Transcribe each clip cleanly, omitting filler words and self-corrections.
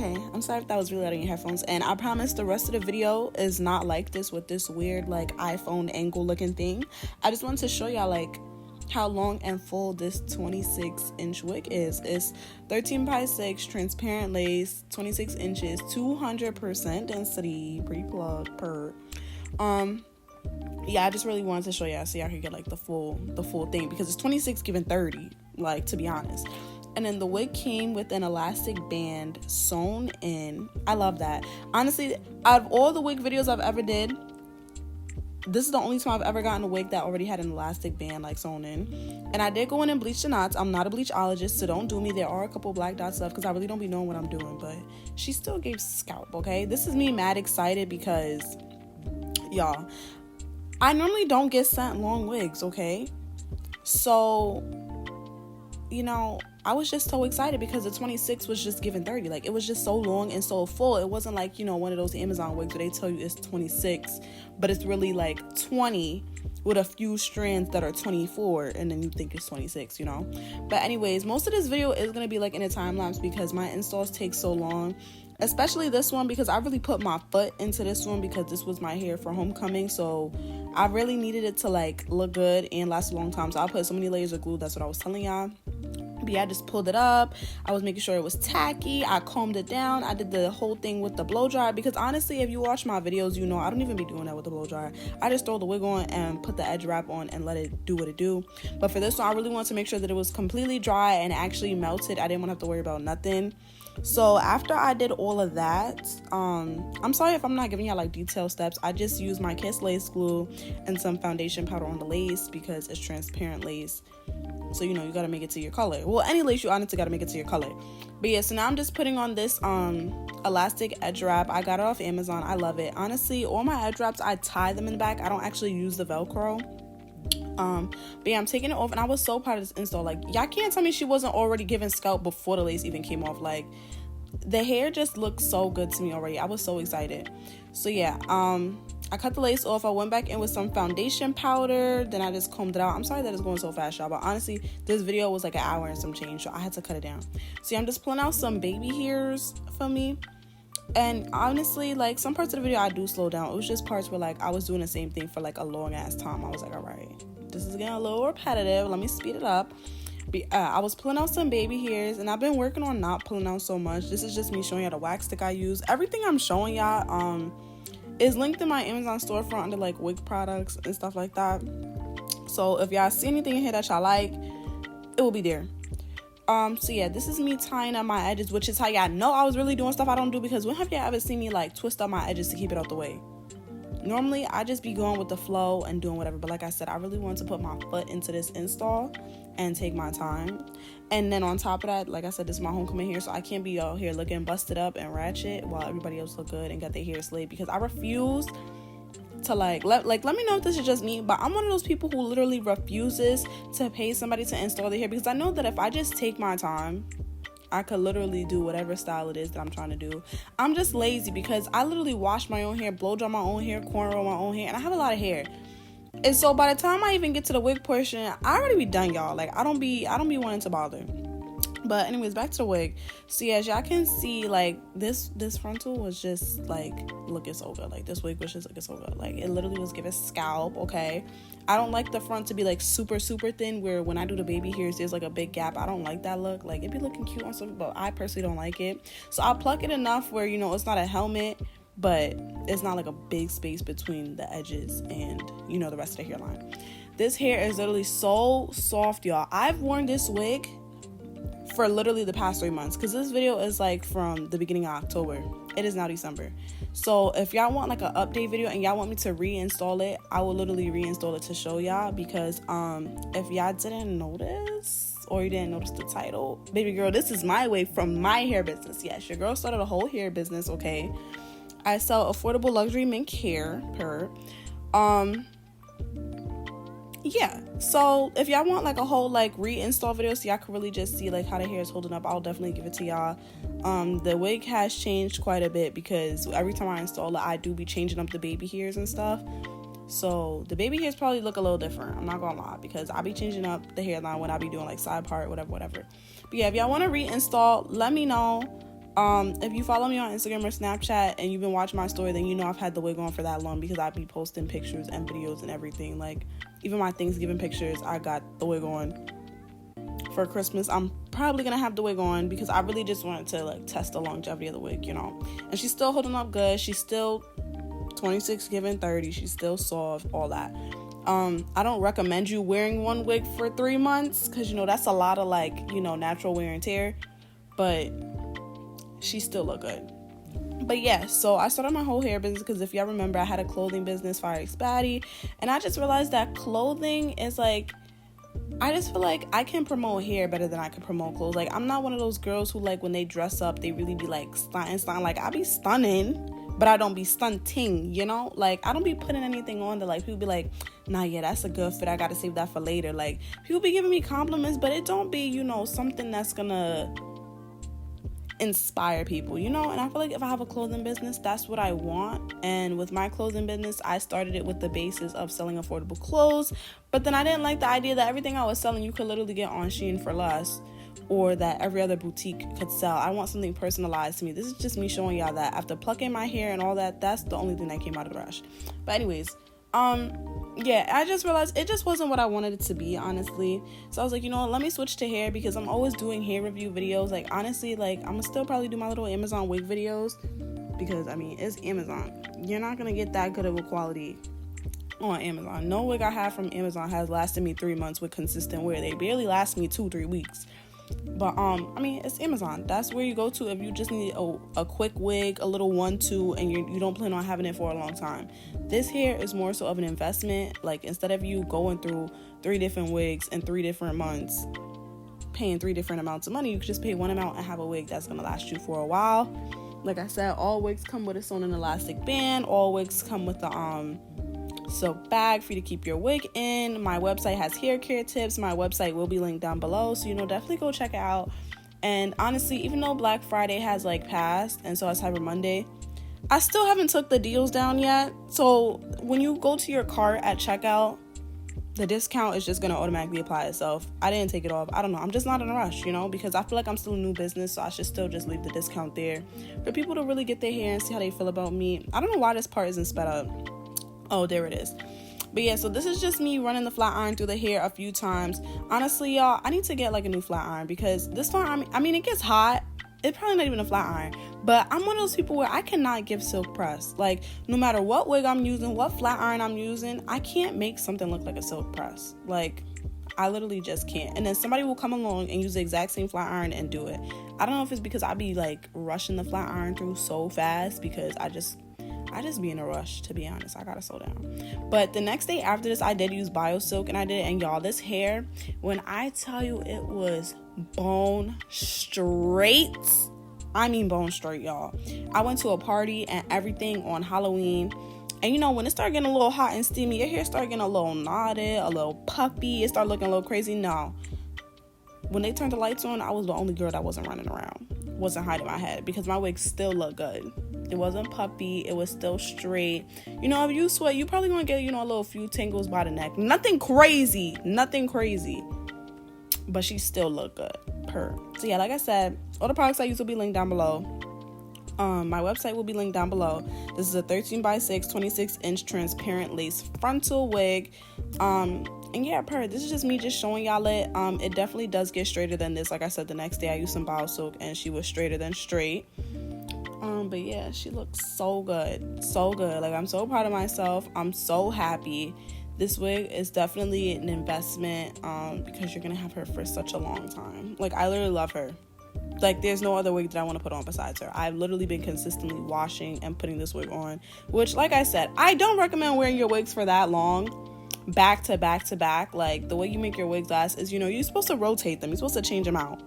Okay, I'm sorry if that was really loud in your headphones, and I promise the rest of the video is not like this with this weird like iPhone angle looking thing. I just wanted to show y'all like how long and full this 26-inch wig is. It's 13 by 6 transparent lace, 26 inches, 200% density, pre-plug per. Yeah, I just really wanted to show y'all so y'all could get like the full thing, because it's 26 giving 30, like, to be honest. And then the wig came with an elastic band sewn in. I love that. Honestly, out of all the wig videos I've ever did, this is the only time I've ever gotten a wig that already had an elastic band like sewn in. And I did go in and bleach the knots. I'm not a bleachologist, so don't do me. There are a couple black dots left because I really don't be knowing what I'm doing, but she still gave scalp, okay? This is me mad excited because, y'all, I normally don't get sent long wigs, okay? So, you know, I was just so excited because the 26 was just giving 30. Like, it was just so long and so full. It wasn't like, you know, one of those Amazon wigs where they tell you it's 26, but it's really like 20 with a few strands that are 24, and then you think it's 26, you know? But anyways, most of this video is going to be like in a time lapse because my installs take so long. Especially this one, because I really put my foot into this one because this was my hair for homecoming, so I really needed it to like look good and last a long time. So I put so many layers of glue. That's what I was telling y'all. But yeah, I just pulled it up. I was making sure it was tacky. I combed it down. I did the whole thing with the blow dryer because honestly, if you watch my videos, you know I don't even be doing that with the blow dryer. I just throw the wig on and put the edge wrap on and let it do what it do. But for this one, I really wanted to make sure that it was completely dry and actually melted. I didn't want to have to worry about nothing. So after I did all of that, I'm sorry if I'm not giving y'all like detailed steps. I just used my Kiss lace glue and some foundation powder on the lace because it's transparent lace. So, you know, you got to make it to your color. Well, any lace you honestly got to make it to your color. But yeah, so now I'm just putting on this elastic edge wrap. I got it off Amazon. I love it. Honestly, all my edge wraps, I tie them in the back. I don't actually use the Velcro. But yeah, I'm taking it off, and I was so proud of this install. Like, y'all can't tell me she wasn't already giving scalp before the lace even came off. Like, the hair just looked so good to me already. I was so excited. So yeah, I cut the lace off. I went back in with some foundation powder, then I just combed it out. I'm sorry that it's going so fast, y'all, but honestly, this video was like an hour and some change, so I had to cut it down. So yeah, I'm just pulling out some baby hairs for me. And honestly, like, some parts of the video I do slow down. It was just parts where like I was doing the same thing for like a long ass time. I was like, all right, this is getting a little repetitive, let me speed it up. I was pulling out some baby hairs, and I've been working on not pulling out so much. This is just me showing y'all the wax stick I use. Everything I'm showing y'all is linked in my Amazon storefront under like wig products and stuff like that. So if y'all see anything in here that y'all like, it will be there. So yeah, this is me tying up my edges, which is how y'all know I was really doing stuff I don't do, because when have y'all ever seen me like twist up my edges to keep it out the way? Normally I just be going with the flow and doing whatever, but like I said, I really wanted to put my foot into this install and take my time. And then on top of that, like I said, this is my homecoming hair, so I can't be out here looking busted up and ratchet while everybody else look good and got their hair slayed, because I refuse to let me know if this is just me, but I'm one of those people who literally refuses to pay somebody to install their hair, because I know that if I just take my time, I could literally do whatever style it is that I'm trying to do. I'm just lazy because I literally wash my own hair, blow dry my own hair, cornrow my own hair, and I have a lot of hair. And so by the time I even get to the wig portion, I already be done, y'all. Like, I don't be wanting to bother. But anyways, back to the wig. So yeah, as y'all can see, like, this frontal was just like looking so good. Like, this wig was just looking so good. Like, it literally was giving scalp, okay? I don't like the front to be like super thin, where when I do the baby hairs there's like a big gap. I don't like that look. Like, it'd be looking cute on something, but I personally don't like it. So I'll pluck it enough where, you know, it's not a helmet, but it's not like a big space between the edges and, you know, the rest of the hairline. This hair is literally so soft, y'all. I've worn this wig for literally the past 3 months, because this video is like from the beginning of October. It is now December. So if y'all want like an update video and y'all want me to reinstall it, I will literally reinstall it to show y'all, because if y'all didn't notice, or you didn't notice the title, baby girl, this is my way from my hair business. Yes, your girl started a whole hair business, okay? I sell affordable luxury mink hair per yeah, so if y'all want like a whole like reinstall video so y'all can really just see like how the hair is holding up, I'll definitely give it to y'all. The wig has changed quite a bit, because every time I install it, I do be changing up the baby hairs and stuff. So the baby hairs probably look a little different, I'm not gonna lie, because I be changing up the hairline when I be doing like side part, whatever. But yeah, if y'all want to reinstall, let me know. If you follow me on Instagram or Snapchat and you've been watching my story, then you know I've had the wig on for that long because I be posting pictures and videos and everything. Like, even my Thanksgiving pictures, I got the wig on. For Christmas, I'm probably gonna have the wig on because I really just wanted to like test the longevity of the wig, you know. And she's still holding up good. She's still 26 giving 30. She's still soft, all that. I don't recommend you wearing one wig for 3 months because, you know, that's a lot of like, you know, natural wear and tear. But she still look good. But yeah, so I started my whole hair business because if y'all remember, I had a clothing business, Fire Spatty, and I just realized that clothing is like, I just feel like I can promote hair better than I can promote clothes. Like, I'm not one of those girls who, like, when they dress up, they really be, like, stunting. Like, I be stunning, but I don't be stunting, you know? Like, I don't be putting anything on that, like, people be like, nah, yeah, that's a good fit. I gotta save that for later. Like, people be giving me compliments, but it don't be, you know, something that's gonna inspire people, you know. And I feel like if I have a clothing business, that's what I want. And with my clothing business, I started it with the basis of selling affordable clothes, but then I didn't like the idea that everything I was selling you could literally get on Shein for less, or that every other boutique could sell. I want something personalized to me. This is just me showing y'all that after plucking my hair and all that, that's the only thing that came out of the brush. But anyways, yeah, I just realized it just wasn't what I wanted it to be, honestly. So I was like, you know what, let me switch to hair because I'm always doing hair review videos. Like, honestly, like, I'm gonna still probably do my little Amazon wig videos because, I mean, it's Amazon. You're not gonna get that good of a quality on Amazon. No wig I have from Amazon has lasted me 3 months with consistent wear. They barely last me 2-3 weeks. But I mean, it's Amazon. That's where you go to if you just need a quick wig, a little 1-2, and you don't plan on having it for a long time. This hair is more so of an investment. Like, instead of you going through 3 different wigs in 3 different months, paying 3 different amounts of money, you could just pay one amount and have a wig that's gonna last you for a while. Like I said, all wigs come with its own elastic band. All wigs come with the silk bag for you to keep your wig in. My website has hair care tips. My website will be linked down below, so, you know, definitely go check it out. And honestly, even though Black Friday has like passed and so has Cyber Monday, I still haven't took the deals down yet. So when you go to your cart at checkout, the discount is just going to automatically apply itself. I didn't take it off. I don't know. I'm just not in a rush, you know, because I feel like I'm still a new business, so I should still just leave the discount there for people to really get their hair and see how they feel about me. I don't know why this part isn't sped up. Oh, there it is. But yeah, so this is just me running the flat iron through the hair a few times. Honestly, y'all, I need to get like a new flat iron because this flat iron, I mean, it gets hot. It's probably not even a flat iron, but I'm one of those people where I cannot give silk press. Like, no matter what wig I'm using, what flat iron I'm using, I can't make something look like a silk press. Like, I literally just can't. And then somebody will come along and use the exact same flat iron and do it. I don't know if it's because I be like rushing the flat iron through so fast because I just be in a rush, to be honest. I gotta slow down. But the next day after this, I did use BioSilk, and I did it. And y'all, this hair, when I tell you it was bone straight, I mean bone straight, y'all. I went to a party and everything on Halloween, and you know, when it started getting a little hot and steamy, your hair started getting a little knotted, a little puffy, it started looking a little crazy. No, when they turned the lights on, I was the only girl that wasn't running around, wasn't hiding my head, because my wig still looked good. It wasn't puppy. It was still straight. You know, if you sweat, you probably gonna get, you know, a little few tingles by the neck. Nothing crazy. But she still looked good. So yeah, like I said, all the products I use will be linked down below. My website will be linked down below. This is a 13x6, 26-inch transparent lace frontal wig. And yeah, this is just me just showing y'all it. It definitely does get straighter than this. Like I said, the next day I used some BioSilk and she was straighter than straight. But yeah, she looks so good. Like, I'm so proud of myself. I'm so happy. This wig is definitely an investment because you're gonna have her for such a long time. Like, I literally love her. Like, there's no other wig that I want to put on besides her. I've literally been consistently washing and putting this wig on, which, like I said, I don't recommend wearing your wigs for that long, back to back to back. Like, the way you make your wigs last is, you know, you're supposed to rotate them. You're supposed to change them out.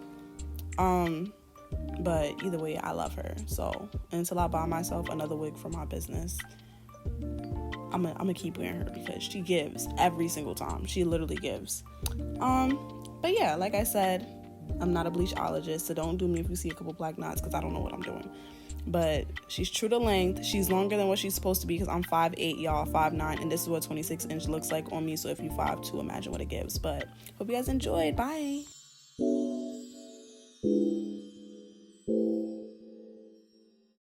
But either way, I love her. So until I buy myself another wig for my business, I'm gonna keep wearing her because she gives every single time. She literally gives. But yeah, like I said, I'm not a bleachologist, so don't do me if you see a couple black knots because I don't know what I'm doing. But she's true to length. She's longer than what she's supposed to be because I'm 5'8", y'all, 5'9", and this is what 26-inch looks like on me. So if you 5'2", imagine what it gives. But hope you guys enjoyed. Bye.